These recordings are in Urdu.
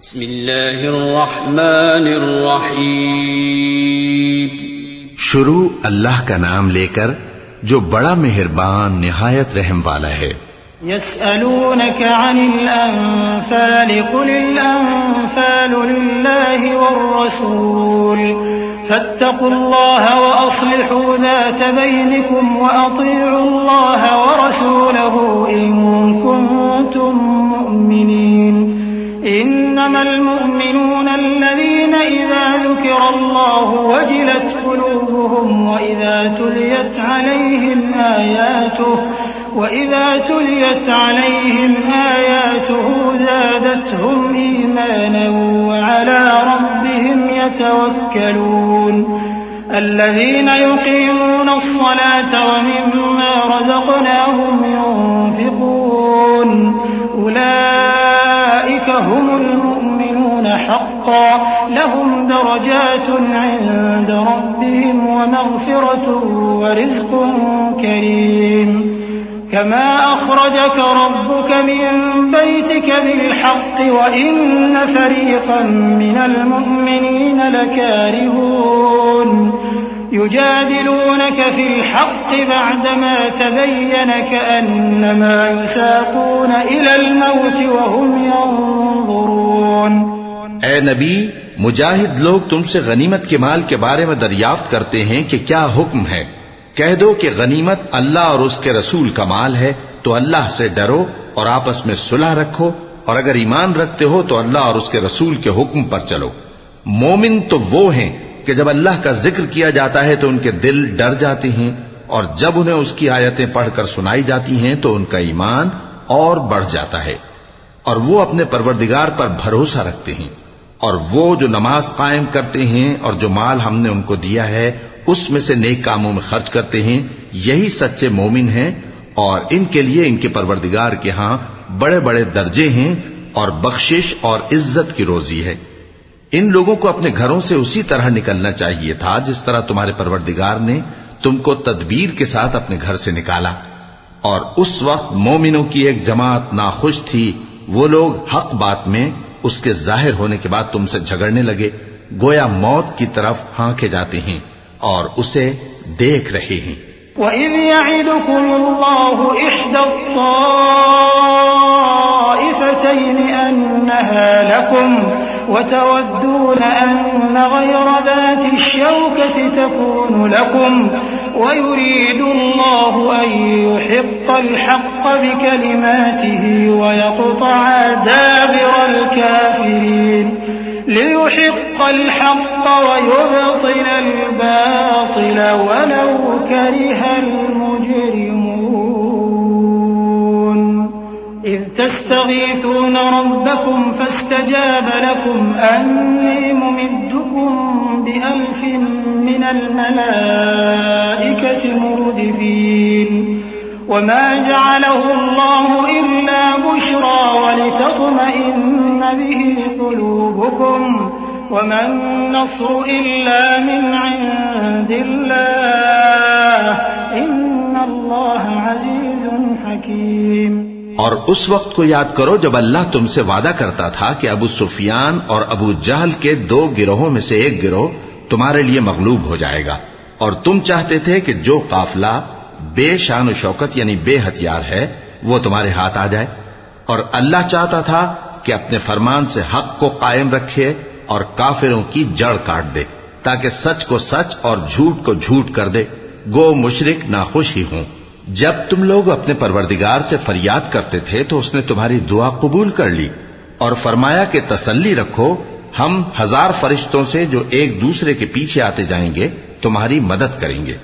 بسم اللہ الرحمن الرحیم. شروع اللہ کا نام لے کر جو بڑا مہربان نہایت رحم والا ہے. يسألونك عن الأنفال قل الأنفال لله والرسول فاتقوا الله وأصلحوا ذات بينكم وأطيعوا الله ورسوله إن كنتم مؤمنين. إنما المؤمنون الذين إذا ذكر الله وجلت قلوبهم وإذا تليت عليهم آياته زادتهم إيمانا وعلى ربهم يتوكلون. الذين يقيمون الصلاة ومما رزقناهم ينفقون أولئك هم المؤمنون حقا لهم درجات عند ربهم ومغفرة ورزق كريم. كما أخرجك ربك من بيتك بالحق وإن فريقا من المؤمنين لكارهون. يجادلونك في الحق بعدما تبين كأنما يساقون إلى الموت وهم ينظرون. اے نبی، مجاہد لوگ تم سے غنیمت کے مال کے بارے میں دریافت کرتے ہیں کہ کیا حکم ہے. کہہ دو کہ غنیمت اللہ اور اس کے رسول کا مال ہے، تو اللہ سے ڈرو اور آپس میں صلح رکھو، اور اگر ایمان رکھتے ہو تو اللہ اور اس کے رسول کے حکم پر چلو. مومن تو وہ ہیں کہ جب اللہ کا ذکر کیا جاتا ہے تو ان کے دل ڈر جاتے ہیں، اور جب انہیں اس کی آیتیں پڑھ کر سنائی جاتی ہیں تو ان کا ایمان اور بڑھ جاتا ہے، اور وہ اپنے پروردگار پر بھروسہ رکھتے ہیں. اور وہ جو نماز قائم کرتے ہیں اور جو مال ہم نے ان کو دیا ہے اس میں سے نیک کاموں میں خرچ کرتے ہیں، یہی سچے مومن ہیں، اور ان کے لیے ان کے پروردگار کے ہاں بڑے بڑے درجے ہیں اور بخشش اور عزت کی روزی ہے. ان لوگوں کو اپنے گھروں سے اسی طرح نکلنا چاہیے تھا جس طرح تمہارے پروردگار نے تم کو تدبیر کے ساتھ اپنے گھر سے نکالا. اور اس وقت مومنوں کی ایک جماعت ناخوش تھی. وہ لوگ حق بات میں اس کے ظاہر ہونے کے بعد تم سے جھگڑنے لگے، گویا موت کی طرف ہانکے جاتے ہیں اور اسے دیکھ رہے ہیں. وَإِذْ يَعِدُكُمُ اللَّهُ إِحْدَى الطَّائِفَتَيْنِ أَنَّهَا لَكُمْ وَتَوَدُّونَ أَنَّ غَيْرَ ذَاتِ الشَّوْكَةِ تَكُونُ لَكُمْ وَيُرِيدُ اللَّهُ أَن يُحِقَّ الْحَقَّ بِكَلِمَاتِهِ وَيَقْطَعَ دَابِرَ الْكَافِرِينَ لِيُحِقَّ الْحَقَّ وَيُبْطِلَ الْبَاطِلَ وَلَوْ كَرِهَ الْمُجْرِمُونَ. إِذْ تَسْتَغِيثُونَ رَبَّكُمْ فَاسْتَجَابَ لَكُمْ أَنِّي مُمِدُّكُمْ بِأَلْفٍ مِّنَ الْمَلَائِكَةِ مُرْدِفِينَ. وَمَا جَعَلَهُ اللَّهُ إِلَّا بُشْرَى وَلِتَطْمَئِنَّ بِهِ قُلُوبُكُمْ وَمَا النَّصْرُ إِلَّا مِنْ عِندِ اللَّهِ إِنَّ اللَّهَ عَزِيزٌ حَكِيمٌ. اور اس وقت کو یاد کرو جب اللہ تم سے وعدہ کرتا تھا کہ ابو سفیان اور ابو جہل کے دو گروہوں میں سے ایک گروہ تمہارے لیے مغلوب ہو جائے گا، اور تم چاہتے تھے کہ جو قافلہ بے شان و شوکت یعنی بے ہتھیار ہے وہ تمہارے ہاتھ آ جائے. اور اللہ چاہتا تھا کہ اپنے فرمان سے حق کو قائم رکھے اور کافروں کی جڑ کاٹ دے، تاکہ سچ کو سچ اور جھوٹ کو جھوٹ کر دے، گو مشرک ناخوش ہی ہوں. جب تم لوگ اپنے پروردگار سے فریاد کرتے تھے تو اس نے تمہاری دعا قبول کر لی اور فرمایا کہ تسلی رکھو، ہم 1000 فرشتوں سے جو ایک دوسرے کے پیچھے آتے جائیں گے تمہاری مدد کریں گے.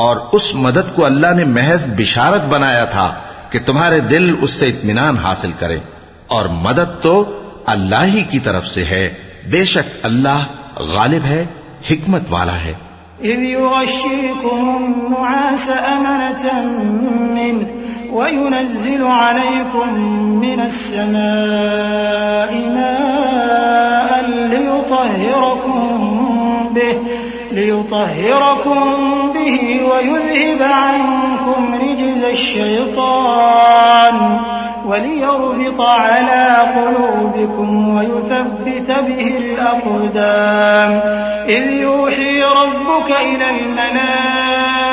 اور اس مدد کو اللہ نے محض بشارت بنایا تھا کہ تمہارے دل اس سے اطمینان حاصل کریں، اور مدد تو اللہ ہی کی طرف سے ہے. بے شک اللہ غالب ہے، حکمت والا ہے. إِذْ يُغَشِّيكُمُ النُّعَاسَ أَمَنَةً مِّنْهُ وَيُنَزِّلُ عَلَيْكُم مِّنَ السَّمَاءِ مَاءً لِّيُطَهِّرَكُم بِهِ ليطهركم به ويذهب عنكم رجز الشيطان وليربط على قلوبكم ويثبت به الأقدام إذ يوحي ربك إلى الملائكة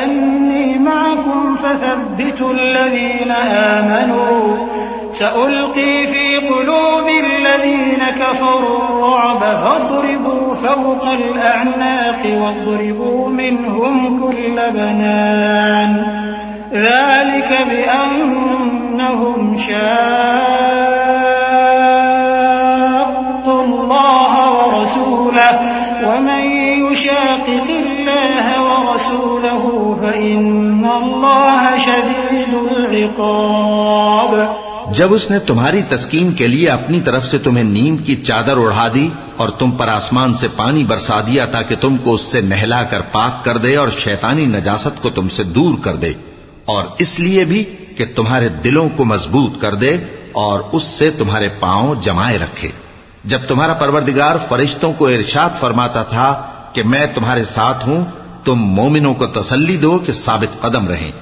أني معكم فثبتوا الذين آمنوا سألقي في قلوب الذين كفروا الرعب فاضربوا فوق الأعناق واضربوا منهم كل بنان ذلك بأنهم شاقوا الله ورسوله ومن يشاقق الله ورسوله فإن الله شديد العقاب. جب اس نے تمہاری تسکین کے لیے اپنی طرف سے تمہیں نیند کی چادر اڑھا دی اور تم پر آسمان سے پانی برسا دیا تاکہ تم کو اس سے نہلا کر پاک کر دے اور شیطانی نجاست کو تم سے دور کر دے، اور اس لیے بھی کہ تمہارے دلوں کو مضبوط کر دے اور اس سے تمہارے پاؤں جمائے رکھے. جب تمہارا پروردگار فرشتوں کو ارشاد فرماتا تھا کہ میں تمہارے ساتھ ہوں، تم مومنوں کو تسلی دو کہ ثابت قدم رہیں.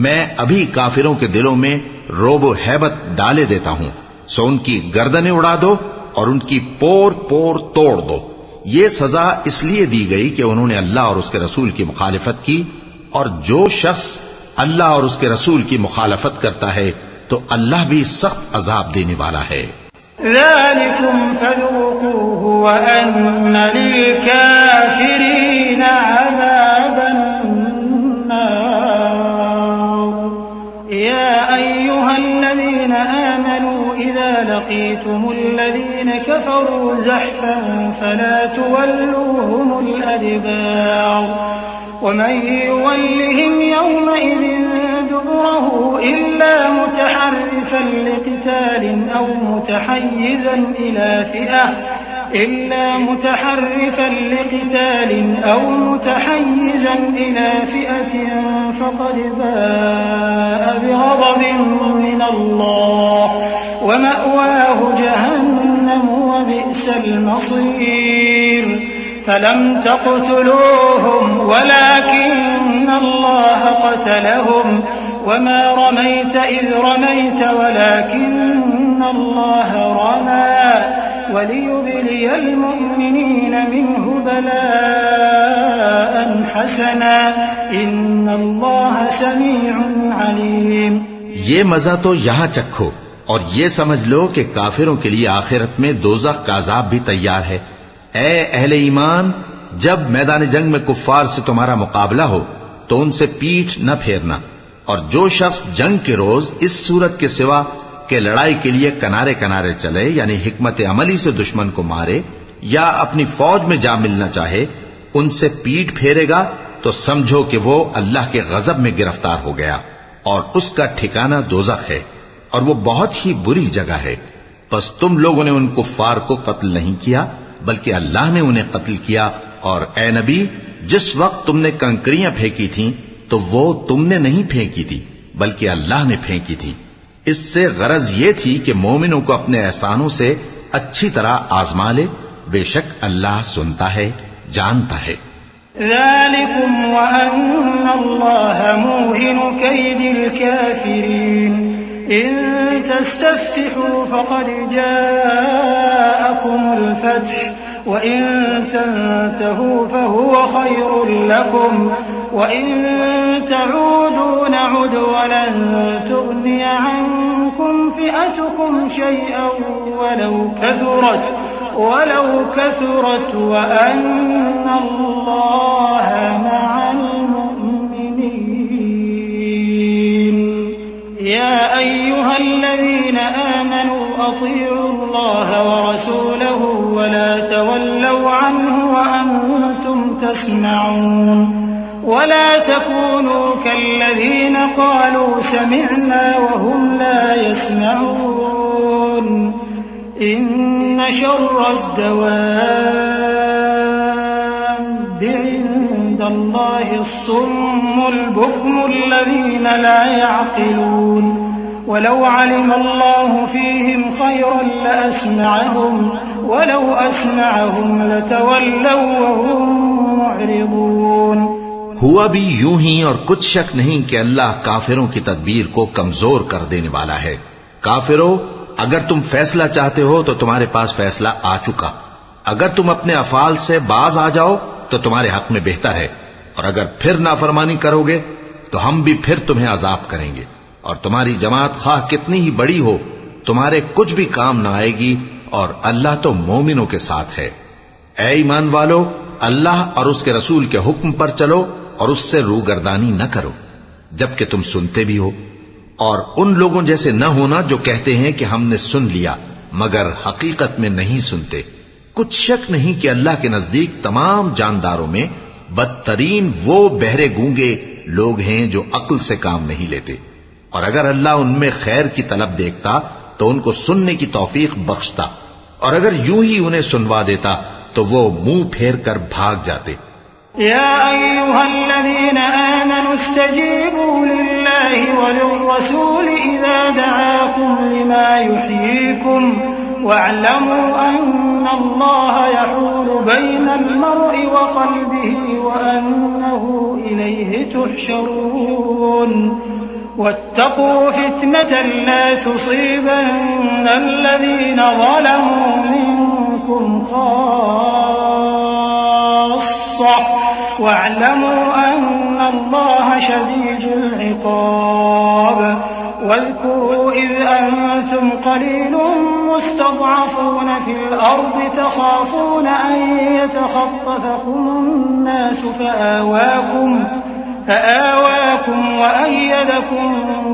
میں ابھی کافروں کے دلوں میں روب و ہیبت ڈالے دیتا ہوں، سو ان کی گردنیں اڑا دو اور ان کی پور پور توڑ دو. یہ سزا اس لیے دی گئی کہ انہوں نے اللہ اور اس کے رسول کی مخالفت کی، اور جو شخص اللہ اور اس کے رسول کی مخالفت کرتا ہے تو اللہ بھی سخت عذاب دینے والا ہے. ذلكم فذوقوه وأن للكافرين عذاب النار. يا أيها الذين آمنوا إذا لقيتم الذين كفروا زحفا فلا تولوهم الأدبار ومن يولهم يومئذ دبره إلا متحرفا لقتال أو متحيزا إلى فئة فقد باء بغضب من الله ومأواه جهنم وبئس المصير. فلم تقتلوهم ولكن الله قتلهم وما رميت إذ رميت ولكن الله رمى وليبلي المؤمنين منه بلاء حسنا إن الله سميع عليم. یہ مزہ تو یہاں چکھو اور یہ سمجھ لو کہ کافروں کے لیے آخرت میں دوزخ کا عذاب بھی تیار ہے. اے اہل ایمان، جب میدان جنگ میں کفار سے تمہارا مقابلہ ہو تو ان سے پیٹھ نہ پھیرنا، اور جو شخص جنگ کے روز اس صورت کے سوا کہ لڑائی کے لیے کنارے کنارے چلے، یعنی حکمت عملی سے دشمن کو مارے یا اپنی فوج میں جا ملنا چاہے، ان سے پیٹھ پھیرے گا تو سمجھو کہ وہ اللہ کے غضب میں گرفتار ہو گیا، اور اس کا ٹھکانہ دوزخ ہے، اور وہ بہت ہی بری جگہ ہے. پس تم لوگوں نے ان کفار کو قتل نہیں کیا بلکہ اللہ نے انہیں قتل کیا، اور اے نبی، جس وقت تم نے کنکریاں پھینکی تھیں تو وہ تم نے نہیں پھینکی تھی بلکہ اللہ نے پھینکی تھی. اس سے غرض یہ تھی کہ مومنوں کو اپنے احسانوں سے اچھی طرح آزما لے، بے شک اللہ سنتا ہے، جانتا ہے. ذلكم وأن الله موهن كيد الكافرين. إن تستفتحوا فقد جاءكم الفتح وإن تنتهوا فهو خير لكم وإن تعودوا نعد ولن تغني عنكم فئتكم شيئا ولو كثرت وأن الله مع المؤمنين. يا أيها الذين آمنوا أطيعوا الله ورسوله ولا تولوا عنه وأنتم تسمعون. ولا تكونوا كالذين قالوا سمعنا وهم لا يسمعون. إن شر الدواب عند الله الصم البكم الذين لا يعقلون. ولو علم الله فيهم خيرا لأسمعهم ولو أسمعهم لتولوا وهم معرضون. ہوا بھی یوں ہی، اور کچھ شک نہیں کہ اللہ کافروں کی تدبیر کو کمزور کر دینے والا ہے. کافروں، اگر تم فیصلہ چاہتے ہو تو تمہارے پاس فیصلہ آ چکا. اگر تم اپنے افعال سے باز آ جاؤ تو تمہارے حق میں بہتر ہے، اور اگر پھر نافرمانی کرو گے تو ہم بھی پھر تمہیں عذاب کریں گے. اور تمہاری جماعت خواہ کتنی ہی بڑی ہو تمہارے کچھ بھی کام نہ آئے گی، اور اللہ تو مومنوں کے ساتھ ہے. اے ایمان والو، اللہ اور اس کے رسول کے حکم پر چلو اور اس سے روگردانی نہ کرو جبکہ تم سنتے بھی ہو، اور ان لوگوں جیسے نہ ہونا جو کہتے ہیں کہ ہم نے سن لیا مگر حقیقت میں نہیں سنتے. کچھ شک نہیں کہ اللہ کے نزدیک تمام جانداروں میں بدترین وہ بہرے گونگے لوگ ہیں جو عقل سے کام نہیں لیتے. اور اگر اللہ ان میں خیر کی طلب دیکھتا تو ان کو سننے کی توفیق بخشتا، اور اگر یوں ہی انہیں سنوا دیتا تو وہ منہ پھیر کر بھاگ جاتے. يا أيها الذين آمنوا استجيبوا لله وللرسول إذا دعاكم لما يحييكم واعلموا أن الله يحول بين المرء وقلبه وأنه إليه تحشرون. واتقوا فتنة لا تصيبن الذين ظلموا منكم خاصة واعلموا أن الله شديد العقاب. واذكروا إذ أنتم قليل مستضعفون في الأرض تخافون أن يتخطفكم الناس فآواكم وأيدكم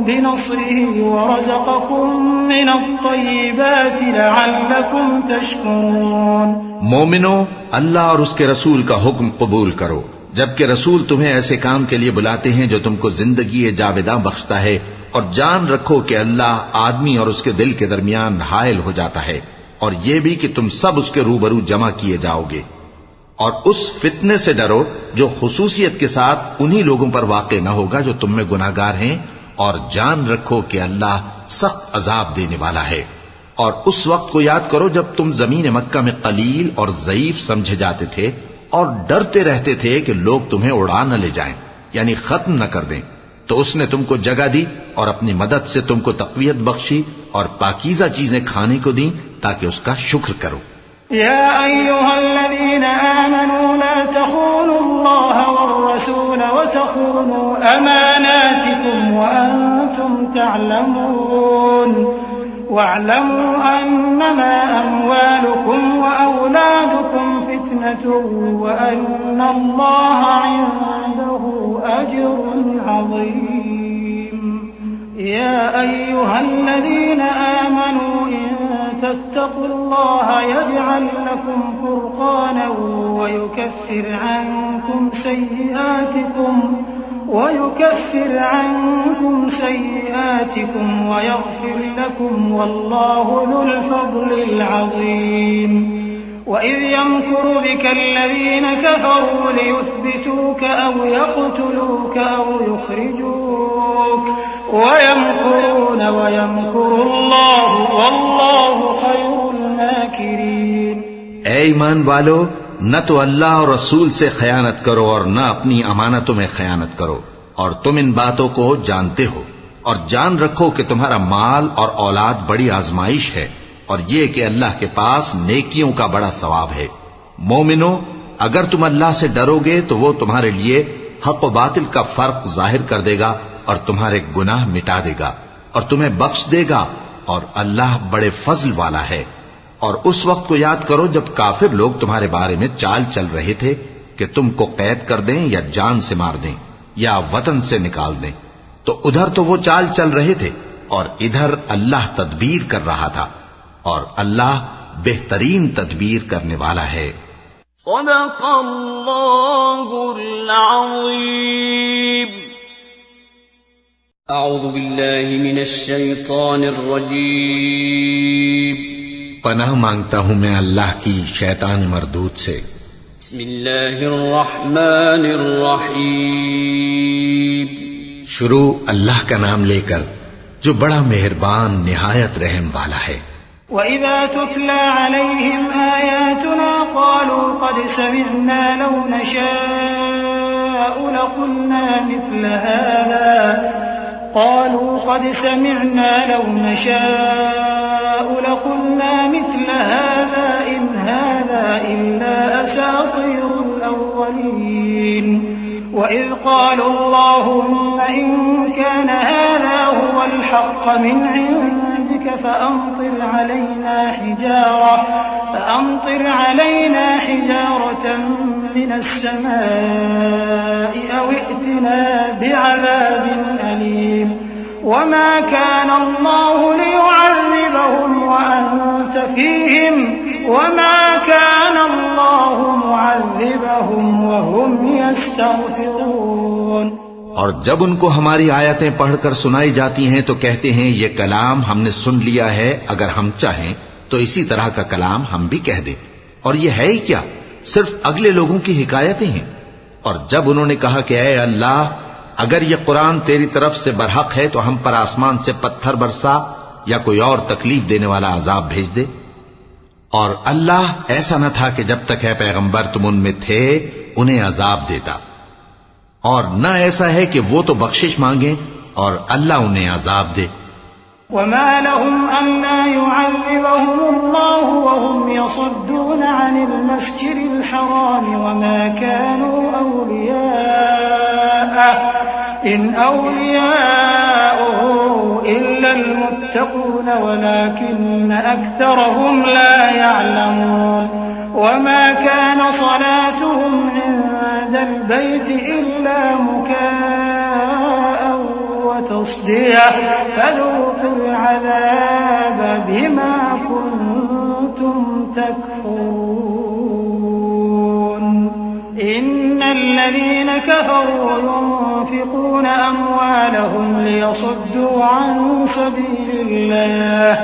بنصره ورزقكم من الطيبات لعلكم تشكرون. مومنو، اللہ اور اس کے رسول کا حکم قبول کرو جبکہ رسول تمہیں ایسے کام کے لیے بلاتے ہیں جو تم کو زندگی جاوداں بخشتا ہے، اور جان رکھو کہ اللہ آدمی اور اس کے دل کے درمیان حائل ہو جاتا ہے، اور یہ بھی کہ تم سب اس کے روبرو جمع کیے جاؤ گے. اور اس فتنے سے ڈرو جو خصوصیت کے ساتھ انہی لوگوں پر واقع نہ ہوگا جو تم میں گناہگار ہیں، اور جان رکھو کہ اللہ سخت عذاب دینے والا ہے. اور اس وقت کو یاد کرو جب تم زمین مکہ میں قلیل اور ضعیف سمجھے جاتے تھے اور ڈرتے رہتے تھے کہ لوگ تمہیں اڑا نہ لے جائیں، یعنی ختم نہ کر دیں. تو اس نے تم کو جگہ دی اور اپنی مدد سے تم کو تقویت بخشی اور پاکیزہ چیزیں کھانے کو دیں تاکہ اس کا شکر کرو. يا أيها الذين آمنوا لا تخونوا الله والرسول وتخونوا أماناتكم وأنتم تعلمون. واعلموا أنما أموالكم وأولادكم فتنة وأن الله عنده أجر عظيم. يا أيها الذين آمنوا إن تتقوا الله يجعل لكم فرقانا ويكفر عنكم سيئاتكم ويغفر لكم والله ذو الفضل العظيم. وإذ يمكر بك الذين كفروا ليثبتوك أو يقتلوك أو يخرجوك ويمكرون ويمكر الله والله خير الماكرين. اے ایمان والو، نہ تو اللہ اور رسول سے خیانت کرو اور نہ اپنی امانتوں میں خیانت کرو، اور تم ان باتوں کو جانتے ہو. اور جان رکھو کہ تمہارا مال اور اولاد بڑی آزمائش ہے، اور یہ کہ اللہ کے پاس نیکیوں کا بڑا ثواب ہے. مومنو، اگر تم اللہ سے ڈرو گے تو وہ تمہارے لیے حق و باطل کا فرق ظاہر کر دے گا اور تمہارے گناہ مٹا دے گا اور تمہیں بخش دے گا، اور اللہ بڑے فضل والا ہے. اور اس وقت کو یاد کرو جب کافر لوگ تمہارے بارے میں چال چل رہے تھے کہ تم کو قید کر دیں یا جان سے مار دیں یا وطن سے نکال دیں. تو ادھر تو وہ چال چل رہے تھے اور ادھر اللہ تدبیر کر رہا تھا، اور اللہ بہترین تدبیر کرنے والا ہے. صدق اللہ العظیم. اعوذ باللہ من الشیطان الرجیم. پناہ مانگتا ہوں میں اللہ کی شیطان مردود سے. بسم اللہ الرحمن الرحیم. شروع اللہ کا نام لے کر جو بڑا مہربان نہایت رحم والا ہے. وَإِذَا تُتْلَى عَلَيْهِمْ آيَاتُنَا قَالُوا قَدْ سَمِعْنَا لَوْ نَشَاءُ لَقُلْنَا مِثْلَ هَذَا إِنْ هَذَا إِلَّا أَسَاطِيرُ الْأَوَّلِينَ وَإِذْ قَالُوا اللَّهُمَّ إِنْ كَانَ هَذَا هُوَ الْحَقَّ مِنْ عِنْدِكَ فَأَمْطِرْ عَلَيْنَا حِجَارَةً مِنَ السَّمَاءِ أَوْ ائْتِنَا بِعَذَابٍ أَلِيمٍ وَمَا كَانَ اللَّهُ لِيُعَذِّبَهُمْ وَأَنْتَ فِيهِمْ وَمَا كَانَ اللَّهُ مُعَذِّبَهُمْ وَهُمْ يَسْتَغْفِرُونَ۔ اور جب ان کو ہماری آیتیں پڑھ کر سنائی جاتی ہیں تو کہتے ہیں یہ کلام ہم نے سن لیا ہے، اگر ہم چاہیں تو اسی طرح کا کلام ہم بھی کہہ دیں، اور یہ ہے ہی کیا، صرف اگلے لوگوں کی حکایتیں ہیں۔ اور جب انہوں نے کہا کہ اے اللہ، اگر یہ قرآن تیری طرف سے برحق ہے تو ہم پر آسمان سے پتھر برسا یا کوئی اور تکلیف دینے والا عذاب بھیج دے، اور اللہ ایسا نہ تھا کہ جب تک ہے پیغمبر تم ان میں تھے انہیں عذاب دیتا، اور نہ ایسا ہے کہ وہ تو بخشش مانگیں اور اللہ انہیں عذاب دے۔ وَمَا لَهُمْ أَلَّا يُعَذِّبَهُمُ اللَّهُ وَهُمْ يَصُدُّونَ عَنِ الْمَسْجِدِ الْحَرَامِ وَمَا كَانُوا أَوْلِيَاءَهُ إِنْ أَوْلِيَاؤُهُ إِلَّا الْمُتَّقُونَ وَلَكِنَّ أَكْثَرَهُمْ لَا يَعْلَمُونَ وَمَا كَانَ صَلَاتُهُمْ عِندَ الْبَيْتِ إِلَّا مُكَاءً وَتَصْدِيَةً فَذُوقُوا الْعَذَابَ بِمَا كُنتُمْ تَكْفُرُونَ۔ إِنَّ الَّذِينَ كَفَرُوا يُنْفِقُونَ أَمْوَالَهُمْ لِيَصُدُّوا عَنْ سَبِيلِ اللَّهِ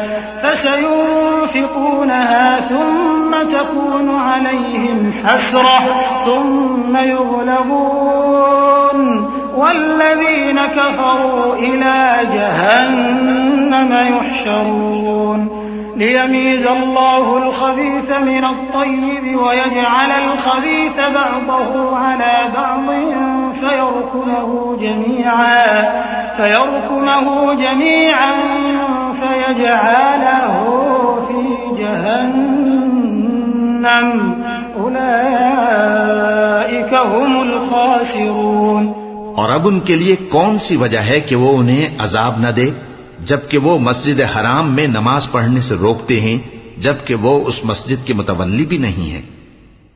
فَسَيُنْفِقُونَهَا ثُمَّ تَكُونُ عَلَيْهِمْ حَسْرَةٌ ثُمَّ يُغْلَبُونَ وَالَّذِينَ كَفَرُوا إِلَى جَهَنَّمَ يُحْشَرُونَ لِيَمِيزَ اللَّهُ الْخَبِيثَ مِنَ الطَّيِّبِ وَيَجْعَلَ الْخَبِيثَ بَعْضَهُ عَلَى بَعْضٍ فيركمه جميعا فيجعله في جهنم أولئك هم الخاسرون۔ اور اب ان کے لیے کون سی وجہ ہے کہ وہ انہیں عذاب نہ دے، جبکہ وہ مسجد حرام میں نماز پڑھنے سے روکتے ہیں، جبکہ وہ اس مسجد کے متولی بھی نہیں ہیں۔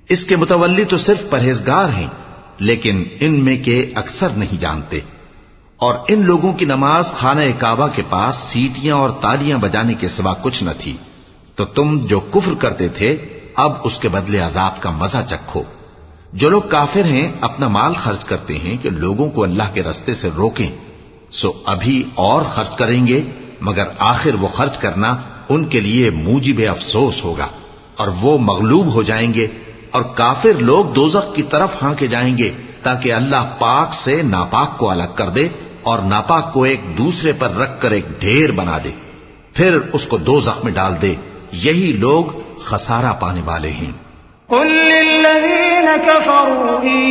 اس کے متولی تو صرف پرہیزگار ہیں، لیکن ان میں کے اکثر نہیں جانتے۔ اور ان لوگوں کی نماز خانہ کعبہ کے پاس سیٹیاں اور تالیاں بجانے کے سوا کچھ نہ تھی، تو تم جو کفر کرتے تھے اب اس کے بدلے عذاب کا مزہ چکھو۔ جو لوگ کافر ہیں اپنا مال خرچ کرتے ہیں کہ لوگوں کو اللہ کے راستے سے روکیں، سو ابھی اور خرچ کریں گے، مگر آخر وہ خرچ کرنا ان کے لیے موجب افسوس ہوگا، اور وہ مغلوب ہو جائیں گے، اور کافر لوگ دوزخ کی طرف ہانکے جائیں گے تاکہ اللہ پاک سے ناپاک کو الگ کر دے اور ناپاک کو ایک دوسرے پر رکھ کر ایک ڈھیر بنا دے، پھر اس کو دوزخ میں ڈال دے۔ یہی لوگ خسارہ پانے والے ہیں۔ قل للذين كفروا إن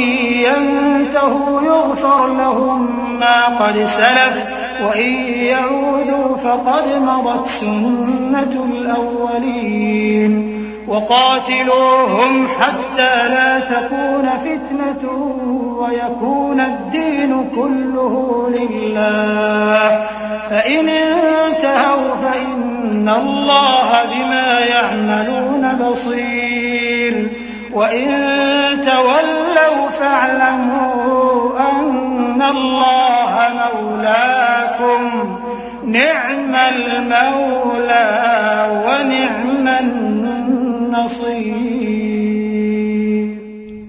ينتهوا يغفر لهم ما قد سلف وإن يعودوا فقد مضت سنة الأولين وقاتلوهم حتى لا تكون فتنة ويكون الدين كله لله فإن انتهوا فإن الله بما يعملون بصير وإن تولوا فاعلموا أن الله مولاكم نعم المولى ونعم النصير۔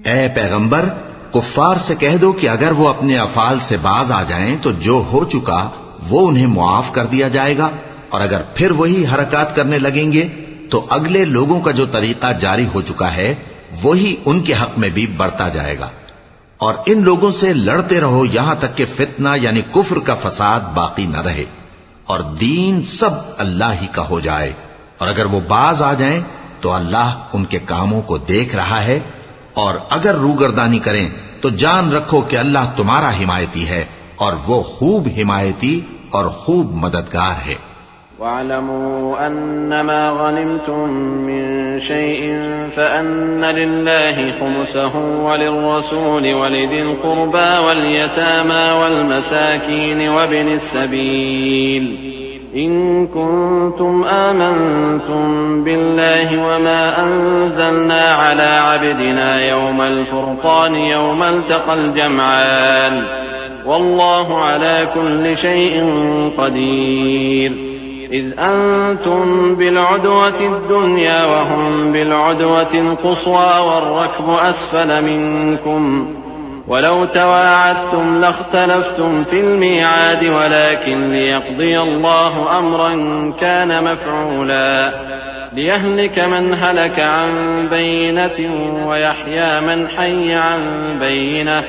اے پیغمبر، کفار سے کہہ دو کہ اگر وہ اپنے افعال سے باز آ جائیں تو جو ہو چکا وہ انہیں معاف کر دیا جائے گا، اور اگر پھر وہی حرکات کرنے لگیں گے تو اگلے لوگوں کا جو طریقہ جاری ہو چکا ہے وہی ان کے حق میں بھی بڑھتا جائے گا۔ اور ان لوگوں سے لڑتے رہو یہاں تک کہ فتنہ یعنی کفر کا فساد باقی نہ رہے، اور دین سب اللہ ہی کا ہو جائے، اور اگر وہ باز آ جائیں تو اللہ ان کے کاموں کو دیکھ رہا ہے، اور اگر روگردانی کریں تو جان رکھو کہ اللہ تمہارا حمایتی ہے، اور وہ خوب حمایتی اور خوب مددگار ہے۔ وَاعْلَمُوا أَنَّمَا غَنِمْتُم مِّن شَيْءٍ فَأَنَّ لِلَّهِ خُمُسَهُ وَلِلرَّسُولِ وَلِذِي الْقُرْبَىٰ وَالْيَتَامَىٰ وَالْمَسَاكِينِ وَابْنِ السَّبِيلِ إِن كُنتُمْ آمَنتُم بِاللَّهِ وَمَا أَنزَلْنَا عَلَىٰ عَبْدِنَا يَوْمَ الْفُرْقَانِ يَوْمَ الْتَقَى الْجَمْعَانِ وَاللَّهُ عَلَىٰ كُلِّ شَيْءٍ قَدِيرٌ إِذْ أَنتُم بِالْعُدْوَةِ الدُّنْيَا وَهُم بِالْعُدْوَةِ الْقُصْوَىٰ وَالرَّكْبُ أَسْفَلَ مِنكُمْ وَلَوْ تَوَاعَدتُّمْ لَاخْتَلَفْتُمْ فِي الْمِيعَادِ وَلَٰكِن لِّيَقْضِيَ اللَّهُ أَمْرًا كَانَ مَفْعُولًا لِيَهْلِكَ مَنْ هَلَكَ عَن بَيِّنَةٍ وَيَحْيَىٰ مَنْ حَيَّ عَن بَيِّنَةٍ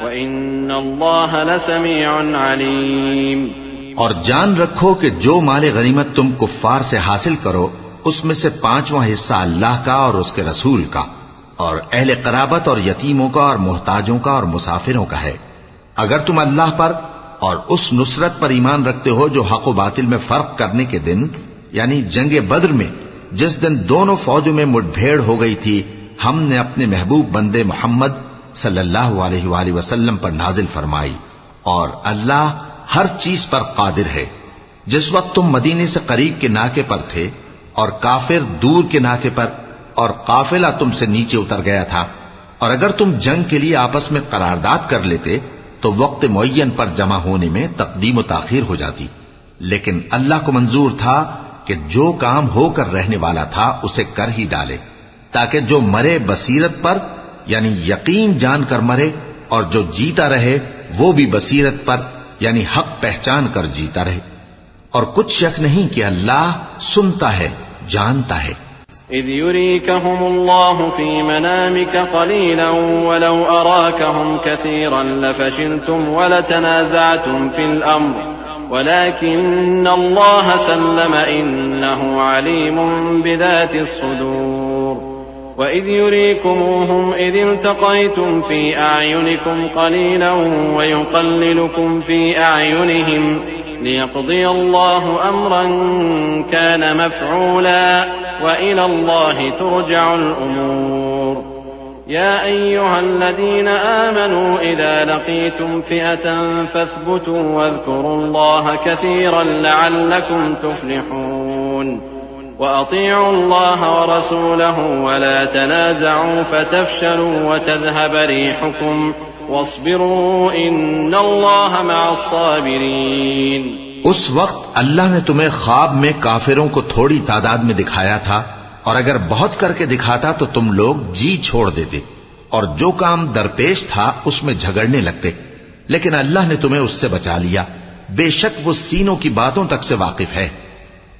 وَإِنَّ اللَّهَ لَسَمِيعٌ عَلِيمٌ۔ اور جان رکھو کہ جو مال غنیمت تم کفار سے حاصل کرو اس میں سے 5واں حصہ اللہ کا اور اس کے رسول کا، اور اہل قرابت اور یتیموں کا اور محتاجوں کا اور مسافروں کا ہے۔ اگر تم اللہ پر اور اس نصرت پر ایمان رکھتے ہو جو حق و باطل میں فرق کرنے کے دن، یعنی جنگ بدر میں جس دن دونوں فوجوں میں مٹ بھیڑ ہو گئی تھی، ہم نے اپنے محبوب بندے محمد صلی اللہ علیہ وآلہ وسلم پر نازل فرمائی، اور اللہ ہر چیز پر قادر ہے۔ جس وقت تم مدینے سے قریب کے ناکے پر تھے اور کافر دور کے ناکے پر، اور قافلہ تم سے نیچے اتر گیا تھا، اور اگر تم جنگ کے لیے آپس میں قرارداد کر لیتے تو وقت معین پر جمع ہونے میں تقدیم و تاخیر ہو جاتی، لیکن اللہ کو منظور تھا کہ جو کام ہو کر رہنے والا تھا اسے کر ہی ڈالے، تاکہ جو مرے بصیرت پر یعنی یقین جان کر مرے، اور جو جیتا رہے وہ بھی بصیرت پر یعنی حق پہچان کر جیتا رہے۔ اور کچھ شک نہیں کہ اللہ سنتا ہے، جانتا ہے۔ إذ يريكهم الله في منامك قليلا ولو أراكهم كثيرا لفشلتم ولتنازعتم في الأمر ولكن الله سلم إنه عليم بذات الصدور وإذ يريكموهم إذ التقيتم في أعينكم قليلا ويقللكم في أعينهم ليقضي الله أمرا كان مفعولا وإلى الله ترجع الأمور يا أيها الذين آمنوا إذا لقيتم فئة فاثبتوا واذكروا الله كثيرا لعلكم تفلحون وأطيعوا الله ورسوله ولا تنازعوا فتفشلوا وتذهب ريحكم واصبروا إن الله مع الصابرين۔ اس وقت اللہ نے تمہیں خواب میں کافروں کو تھوڑی تعداد میں دکھایا تھا، اور اگر بہت کر کے دکھاتا تو تم لوگ جی چھوڑ دیتے اور جو کام درپیش تھا اس میں جھگڑنے لگتے، لیکن اللہ نے تمہیں اس سے بچا لیا، بے شک وہ سینوں کی باتوں تک سے واقف ہے۔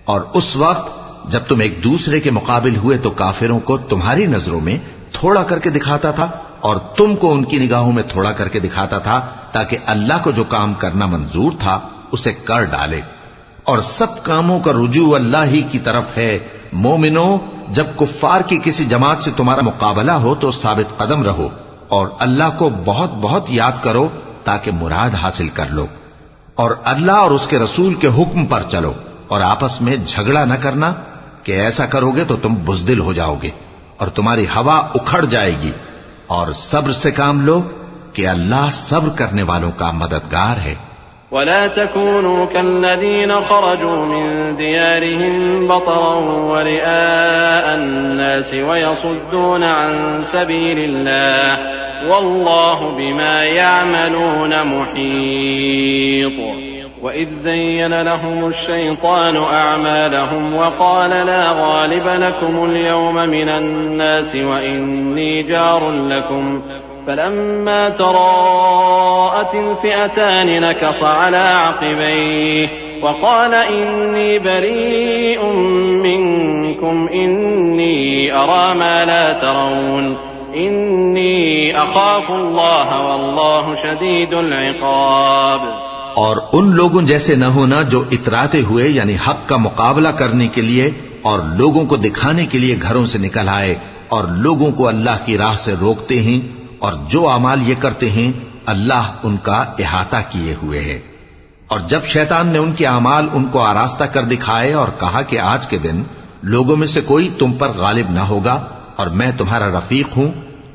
اور اس وقت جب تم ایک دوسرے کے مقابل ہوئے تو کافروں کو تمہاری نظروں میں تھوڑا کر کے دکھاتا تھا اور تم کو ان کی نگاہوں میں تھوڑا کر کے دکھاتا تھا، تاکہ اللہ کو جو کام کرنا منظور تھا اسے کر ڈالے، اور سب کاموں کا رجوع اللہ ہی کی طرف ہے۔ مومنو، جب کفار کی کسی جماعت سے تمہارا مقابلہ ہو تو ثابت قدم رہو اور اللہ کو بہت بہت یاد کرو تاکہ مراد حاصل کر لو، اور اللہ اور اس کے رسول کے حکم پر چلو، اور آپس میں جھگڑا نہ کرنا کہ ایسا کرو گے تو تم بزدل ہو جاؤ گے اور تمہاری ہوا اکھڑ جائے گی، اور صبر سے کام لو کہ اللہ صبر کرنے والوں کا مددگار ہے۔ ولا تكونوا كالذين خرجوا من ديارهم بطرا ورئاء الناس ويصدون عن سبيل الله والله بما يعملون محيط وإذ زين لهم الشيطان أعمالهم وقال لا غالب لكم اليوم من الناس وإني جار لكم فلما تراءت الفئتان نكص على عقبيه وقال إني بريء منكم إني أرى ما لا ترون إني أخاف الله والله شديد العقاب۔ اور ان لوگوں جیسے نہ ہونا جو اتراتے ہوئے یعنی حق کا مقابلہ کرنے کے لیے اور لوگوں کو دکھانے کے لیے گھروں سے نکل آئے اور لوگوں کو اللہ کی راہ سے روکتے ہیں، اور جو اعمال یہ کرتے ہیں اللہ ان کا احاطہ کیے ہوئے ہے۔ اور جب شیطان نے ان کے اعمال ان کو آراستہ کر دکھائے اور کہا کہ آج کے دن لوگوں میں سے کوئی تم پر غالب نہ ہوگا اور میں تمہارا رفیق ہوں،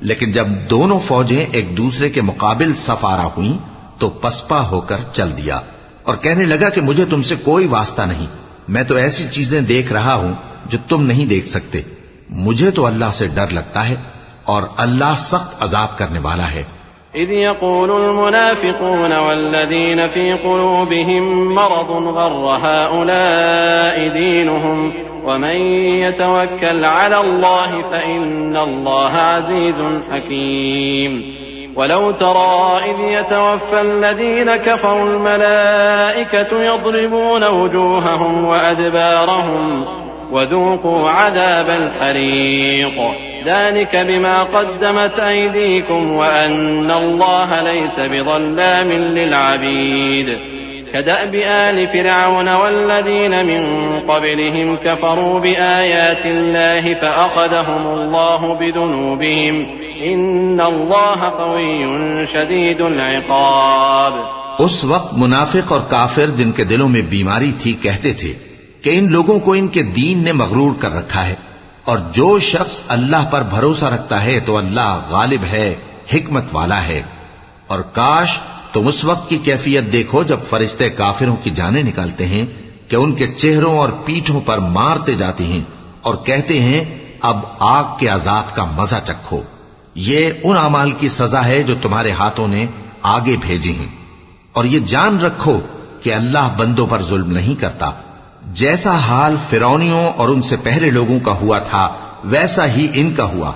لیکن جب دونوں فوجیں ایک دوسرے کے مقابل صف آرا ہوئیں تو پسپا ہو کر چل دیا اور کہنے لگا کہ مجھے تم سے کوئی واسطہ نہیں، میں تو ایسی چیزیں دیکھ رہا ہوں جو تم نہیں دیکھ سکتے، مجھے تو اللہ سے ڈر لگتا ہے اور اللہ سخت عذاب کرنے والا ہے۔ إذ يقول المنافقون والذين في قلوبهم مرض غر هؤلاء دينهم ومن يتوكل على الله فإن الله عزيز حكيم ولو ترى إذ يتوفى الذين كفروا الملائكة يضربون وجوههم وأدبارهم وذوقوا عذاب الحريق ذلك بما قدمت أيديكم وأن الله ليس بظلام للعبيد كدأب آل فرعون والذين من قبلهم كفروا بآيات الله فأخذهم الله بذنوبهم إن الله قوي شديد العقاب۔ اس وقت منافق اور کافر جن کے دلوں میں بیماری تھی کہتے تھے کہ ان لوگوں کو ان کے دین نے مغرور کر رکھا ہے، اور جو شخص اللہ پر بھروسہ رکھتا ہے تو اللہ غالب ہے، حکمت والا ہے۔ اور کاش تم اس وقت کی کیفیت دیکھو جب فرشتے کافروں کی جانیں نکالتے ہیں کہ ان کے چہروں اور پیٹھوں پر مارتے جاتے ہیں اور کہتے ہیں اب آگ کے عذاب کا مزہ چکھو، یہ ان اعمال کی سزا ہے جو تمہارے ہاتھوں نے آگے بھیجی ہیں۔ اور یہ جان رکھو کہ اللہ بندوں پر ظلم نہیں کرتا، جیسا حال فرعونیوں اور ان سے پہلے لوگوں کا ہوا تھا ویسا ہی ان کا ہوا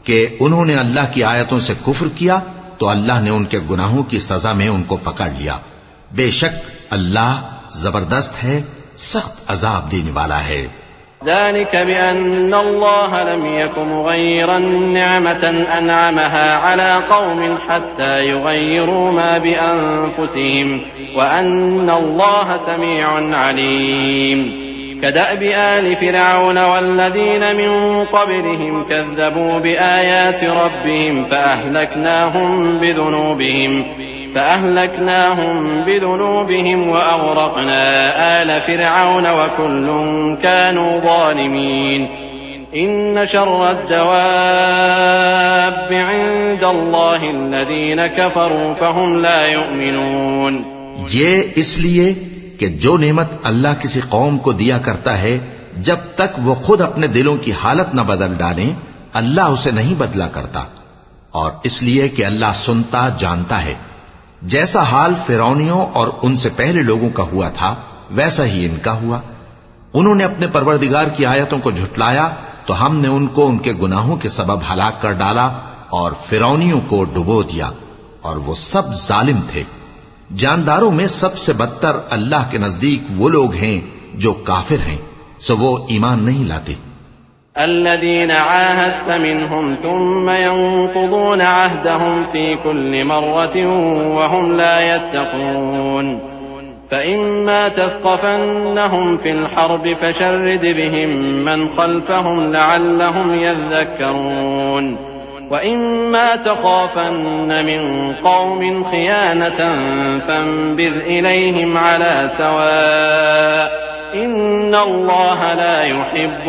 کہ انہوں نے اللہ کی آیتوں سے کفر کیا تو اللہ نے ان کے گناہوں کی سزا میں ان کو پکڑ لیا۔ بے شک اللہ زبردست ہے، سخت عذاب دینے والا ہے۔ ذلك بأن الله لم يكن مغيرا نعمة أنعمها على قوم حتى يغيروا ما بأنفسهم وأن الله سميع عليم كدأب آل فرعون والذين من قبلهم كذبوا بآيات ربهم فأهلكناهم بذنوبهم وأغرقنا آل فرعون وكل كانوا ظالمين إن شر الدواب عند الله الذين كفروا فهم لا يؤمنون۔ یہ اس لیے کہ جو نعمت اللہ کسی قوم کو دیا کرتا ہے جب تک وہ خود اپنے دلوں کی حالت نہ بدل ڈالیں اللہ اسے نہیں بدلا کرتا، اور اس لیے کہ اللہ سنتا جانتا ہے۔ جیسا حال فرعونیوں اور ان سے پہلے لوگوں کا ہوا تھا ویسا ہی ان کا ہوا۔ انہوں نے اپنے پروردگار کی آیتوں کو جھٹلایا تو ہم نے ان کو ان کے گناہوں کے سبب ہلاک کر ڈالا اور فرعونیوں کو ڈبو دیا، اور وہ سب ظالم تھے۔ جانداروں میں سب سے بدتر اللہ کے نزدیک وہ لوگ ہیں جو کافر ہیں، سو وہ ایمان نہیں لاتے۔ الذين عاهدت منهم ثم ينقضون عهدهم في كل مرة وهم لا يتقون فإما تثقفنهم في الحرب فشرد بهم من خلفهم لعلهم يذكرون وإما تخافن من قوم خيانة فانبذ إليهم على سواء إن الله لا يحب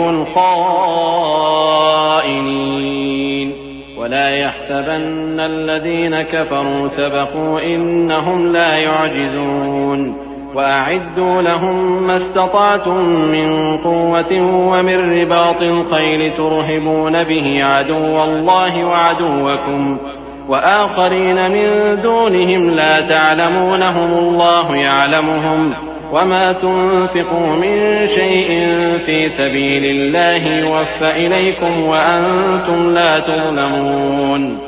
الخائنين ولا يحسبن الذين كفروا سبقوا إنهم لا يعجزون وأعدوا لهم ما استطعتم من قوة ومن رباط الخيل ترهبون به عدو الله وعدوكم وآخرين من دونهم لا تعلمونهم الله يعلمهم وما تنفقوا من شيء في سبيل الله يوفى إليكم وأنتم لا تظلمون۔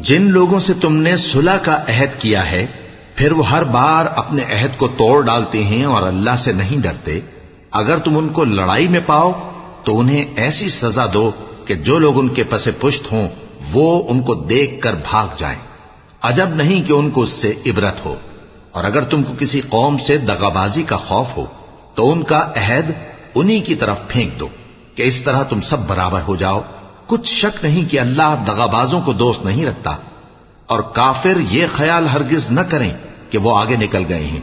جن لوگوں سے تم نے صلح کا عہد کیا ہے پھر وہ ہر بار اپنے عہد کو توڑ ڈالتے ہیں اور اللہ سے نہیں ڈرتے، اگر تم ان کو لڑائی میں پاؤ تو انہیں ایسی سزا دو کہ جو لوگ ان کے پس پشت ہوں وہ ان کو دیکھ کر بھاگ جائیں، عجب نہیں کہ ان کو اس سے عبرت ہو۔ اور اگر تم کو کسی قوم سے دغابازی کا خوف ہو تو ان کا عہد انہی کی طرف پھینک دو، کہ اس طرح تم سب برابر ہو جاؤ. کچھ شک نہیں کہ اللہ دغابازوں کو دوست نہیں رکھتا. اور کافر یہ خیال ہرگز نہ کریں کہ وہ آگے نکل گئے ہیں.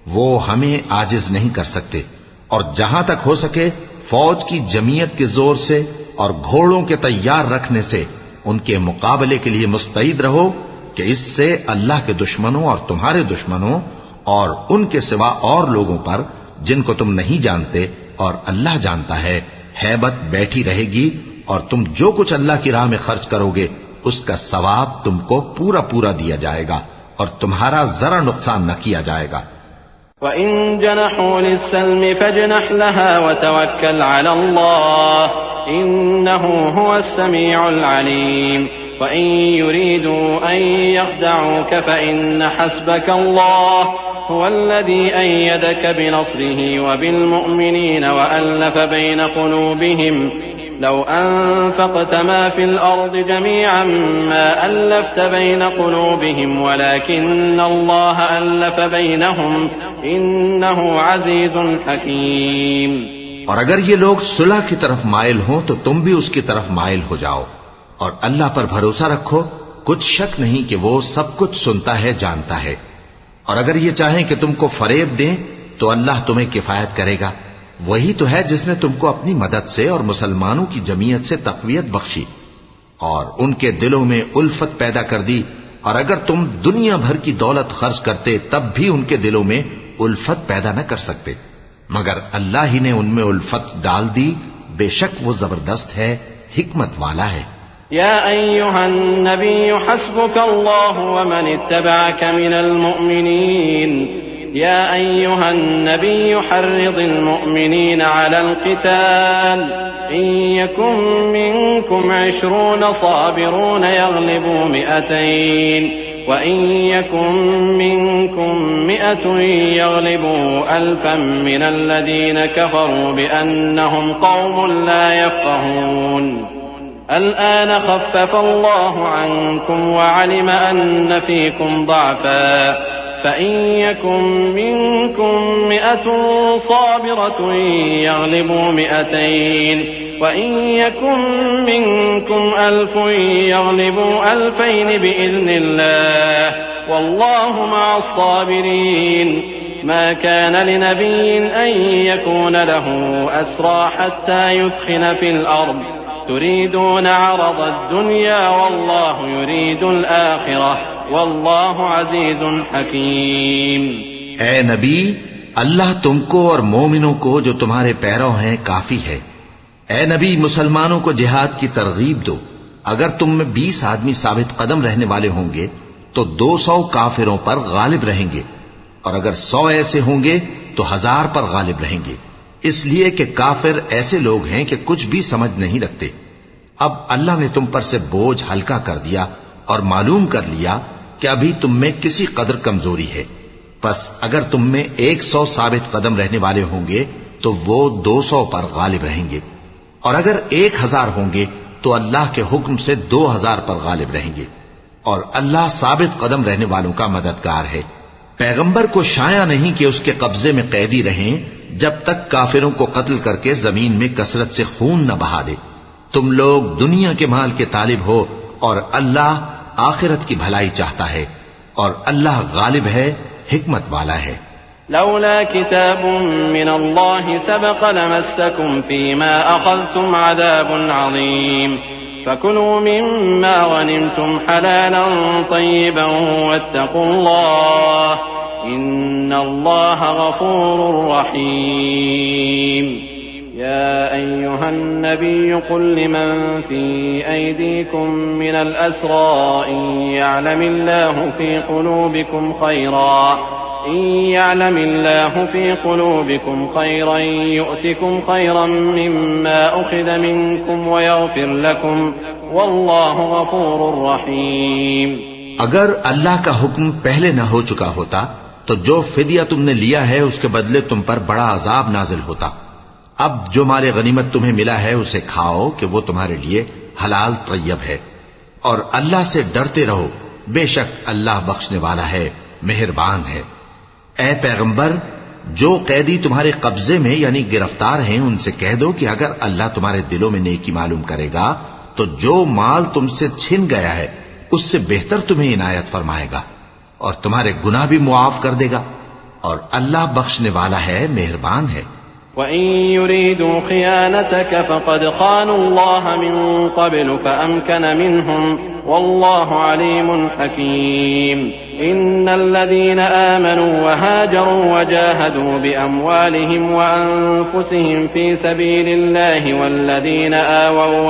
وہ ہمیں عاجز نہیں کر سکتے. اور جہاں تک ہو سکے فوج کی جمعیت کے زور سے اور گھوڑوں کے تیار رکھنے سے ان کے مقابلے کے لیے مستعد رہو کہ اس سے اللہ کے دشمنوں اور تمہارے دشمنوں اور ان کے سوا اور لوگوں پر جن کو تم نہیں جانتے اور اللہ جانتا ہے ہیبت بیٹھی رہے گی. اور تم جو کچھ اللہ کی راہ میں خرچ کرو گے اس کا ثواب تم کو پورا پورا دیا جائے گا اور تمہارا ذرا نقصان نہ کیا جائے گا. وَإِن جَنَحُوا لِلسَّلْمِ فَاجْنَحْ لَهَا وَتَوَكَّلْ عَلَى اللَّهِ إِنَّهُ هُوَ السَّمِيعُ الْعَلِيمُ. وَإِن يُرِيدُوا أَن يَخْدَعُوكَ فَإِنَّ حَسْبَكَ اللَّهُ هُوَ الَّذِي أَيَّدَكَ بِنَصْرِهِ وَبِالْمُؤْمِنِينَ وَأَلَّفَ بَيْنَ قُلُوبِهِمْ لو أنفقت ما في الأرض جميعا ما ألفت بين قلوبهم ولكن الله ألف بينهم إنه عزيز حكيم. اور اگر یہ لوگ صلح کی طرف مائل ہوں تو تم بھی اس کی طرف مائل ہو جاؤ اور اللہ پر بھروسہ رکھو. کچھ شک نہیں کہ وہ سب کچھ سنتا ہے جانتا ہے. اور اگر یہ چاہیں کہ تم کو فریب دیں تو اللہ تمہیں کفایت کرے گا. وہی تو ہے جس نے تم کو اپنی مدد سے اور مسلمانوں کی جمعیت سے تقویت بخشی اور ان کے دلوں میں الفت پیدا کر دی. اور اگر تم دنیا بھر کی دولت خرچ کرتے تب بھی ان کے دلوں میں الفت پیدا نہ کر سکتے مگر اللہ ہی نے ان میں الفت ڈال دی. بے شک وہ زبردست ہے، حکمت والا ہے. يا أيها النبي حسبك الله ومن اتبعك من المؤمنين. يا أيها النبي حرض المؤمنين على القتال إن يكن منكم 20 صابرون يغلبوا 200 وإن يكن منكم 100 يغلبوا 1000 من الذين كفروا بأنهم قوم لا يفقهون. الآن خفف الله عنكم وعلم أن فيكم ضعفا فإن يكن منكم 100 صابرة يغلبوا 200 وإن يكن منكم 1000 يغلبوا 2000 بإذن الله والله مع الصابرين. ما كان لنبي أن يكون له أسرى حتى يثخن في الأرض تريدون عرض الدنيا والله يريد الآخرة واللہ عزیز حکیم. اے نبی، اللہ تم کو اور مومنوں کو جو تمہارے پیرو ہیں کافی ہے. اے نبی، مسلمانوں کو جہاد کی ترغیب دو. اگر تم میں 20 آدمی ثابت قدم رہنے والے ہوں گے تو 200 کافروں پر غالب رہیں گے اور اگر 100 ایسے ہوں گے تو 1000 پر غالب رہیں گے. اس لیے کہ کافر ایسے لوگ ہیں کہ کچھ بھی سمجھ نہیں رکھتے. اب اللہ نے تم پر سے بوجھ ہلکا کر دیا اور معلوم کر لیا کہ ابھی تم میں کسی قدر کمزوری ہے. پس اگر تم میں 100 ثابت قدم رہنے والے ہوں گے تو وہ 200 پر غالب رہیں گے اور اگر 1000 ہوں گے تو اللہ کے حکم سے 2000 پر غالب رہیں گے اور اللہ ثابت قدم رہنے والوں کا مددگار ہے. پیغمبر کو شایع نہیں کہ اس کے قبضے میں قیدی رہیں جب تک کافروں کو قتل کر کے زمین میں کثرت سے خون نہ بہا دے. تم لوگ دنیا کے مال کے طالب ہو اور اللہ آخرت کی بھلائی چاہتا ہے اور اللہ غالب ہے، حکمت والا ہے. لولا كتاب من الله سبق لمسكم فيما أخذتم عذاب عظيم فكلوا مما غنمتم حلالا طيبا واتقوا الله إن الله غفور رحيم. يا أيها النبي قل لمن في أيديكم من الأسرى إن يعلم الله في قلوبكم خيرا يؤتكم خيرا مما أخذ منكم ويغفر لكم والله غفور رحيم. اگر اللہ کا حکم پہلے نہ ہو چکا ہوتا تو جو فدیہ تم نے لیا ہے اس کے بدلے تم پر بڑا عذاب نازل ہوتا. اب جو مال غنیمت تمہیں ملا ہے اسے کھاؤ کہ وہ تمہارے لیے حلال طیب ہے اور اللہ سے ڈرتے رہو، بے شک اللہ بخشنے والا ہے، مہربان ہے. اے پیغمبر، جو قیدی تمہارے قبضے میں یعنی گرفتار ہیں ان سے کہہ دو کہ اگر اللہ تمہارے دلوں میں نیکی معلوم کرے گا تو جو مال تم سے چھن گیا ہے اس سے بہتر تمہیں عنایت فرمائے گا اور تمہارے گناہ بھی معاف کر دے گا، اور اللہ بخشنے والا ہے، مہربان ہے۔ وَإِن يُرِيدُوا خِيَانَتَكَ فَقَدْ خَانُوا اللَّهَ مِن قَبْلُ فَأَمْكَنَ مِنْهُمْ وَاللَّهُ عَلِيمٌ حَكِيمٌ إِنَّ الَّذِينَ آمَنُوا وَهَاجَرُوا وَجَاهَدُوا بِأَمْوَالِهِمْ وَأَنفُسِهِمْ فِي سَبِيلِ اللَّهِ وَالَّذِينَ آوَوا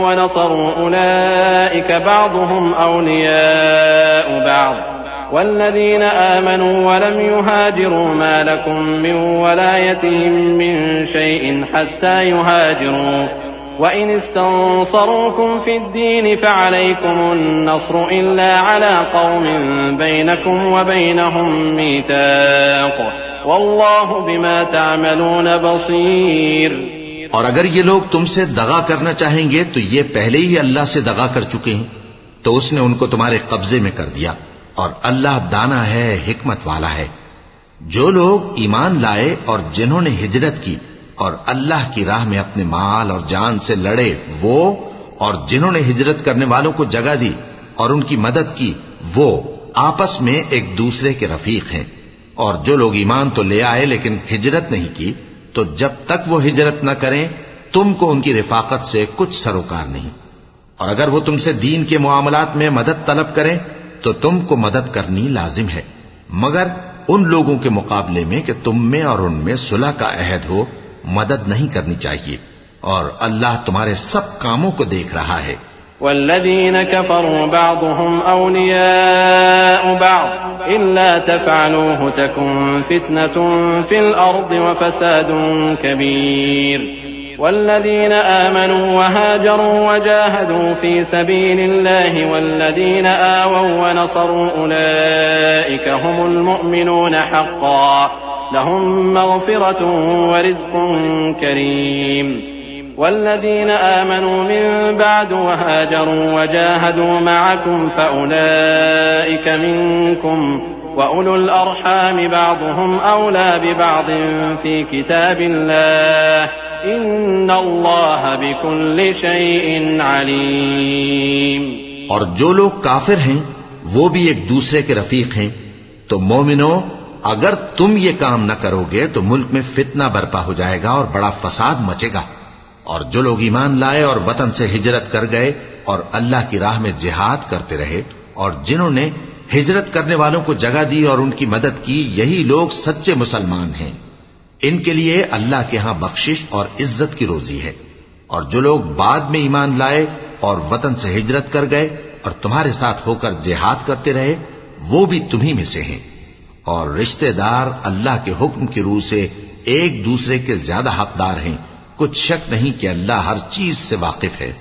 وَنَصَرُوا أُولَئِكَ بَعْضُهُمْ أَوْلِيَاءُ بَعْضٍ والذين آمنوا ولم يهاجروا ما لكم من ولايتهم من شيء حتى يهاجروا وإن استنصروكم في الدين فعليكم النصر إلا على قوم بينكم وبينهم ميثاق والله بما تعملون بصير۔ اور اگر یہ لوگ تم سے دغا کرنا چاہیں گے تو یہ پہلے ہی اللہ سے دغا کر چکے ہیں، تو اس نے ان کو تمہارے قبضے میں کر دیا، اور اللہ دانا ہے، حکمت والا ہے۔ جو لوگ ایمان لائے اور جنہوں نے ہجرت کی اور اللہ کی راہ میں اپنے مال اور جان سے لڑے وہ، اور جنہوں نے ہجرت کرنے والوں کو جگہ دی اور ان کی مدد کی وہ آپس میں ایک دوسرے کے رفیق ہیں۔ اور جو لوگ ایمان تو لے آئے لیکن ہجرت نہیں کی، تو جب تک وہ ہجرت نہ کریں تم کو ان کی رفاقت سے کچھ سروکار نہیں۔ اور اگر وہ تم سے دین کے معاملات میں مدد طلب کریں تو تم کو مدد کرنی لازم ہے، مگر ان لوگوں کے مقابلے میں کہ تم میں اور ان میں صلح کا عہد ہو مدد نہیں کرنی چاہیے، اور اللہ تمہارے سب کاموں کو دیکھ رہا ہے۔ والذين كفروا بعضهم أولياء بعض إلا تفعلوه تكن فتنة في الأرض وفساد كبير۔ والذين آمنوا وهاجروا وجاهدوا في سبيل الله والذين آووا ونصروا أولئك هم المؤمنون حقا لهم مغفرة ورزق كريم۔ والذين آمنوا من بعد وهاجروا وجاهدوا معكم فأولئك منكم وأولو الأرحام بعضهم أولى ببعض في كتاب الله إن الله بكل شيء عليم۔ اور جو لوگ کافر ہیں وہ بھی ایک دوسرے کے رفیق ہیں، تو مومنو اگر تم یہ کام نہ کرو گے تو ملک میں فتنہ برپا ہو جائے گا اور بڑا فساد مچے گا۔ اور جو لوگ ایمان لائے اور وطن سے ہجرت کر گئے اور اللہ کی راہ میں جہاد کرتے رہے، اور جنہوں نے ہجرت کرنے والوں کو جگہ دی اور ان کی مدد کی، یہی لوگ سچے مسلمان ہیں۔ ان کے لیے اللہ کے ہاں بخشش اور عزت کی روزی ہے۔ اور جو لوگ بعد میں ایمان لائے اور وطن سے ہجرت کر گئے اور تمہارے ساتھ ہو کر جہاد کرتے رہے، وہ بھی تمہیں میں سے ہیں۔ اور رشتہ دار اللہ کے حکم کی روح سے ایک دوسرے کے زیادہ حقدار ہیں، کچھ شک نہیں کہ اللہ ہر چیز سے واقف ہے۔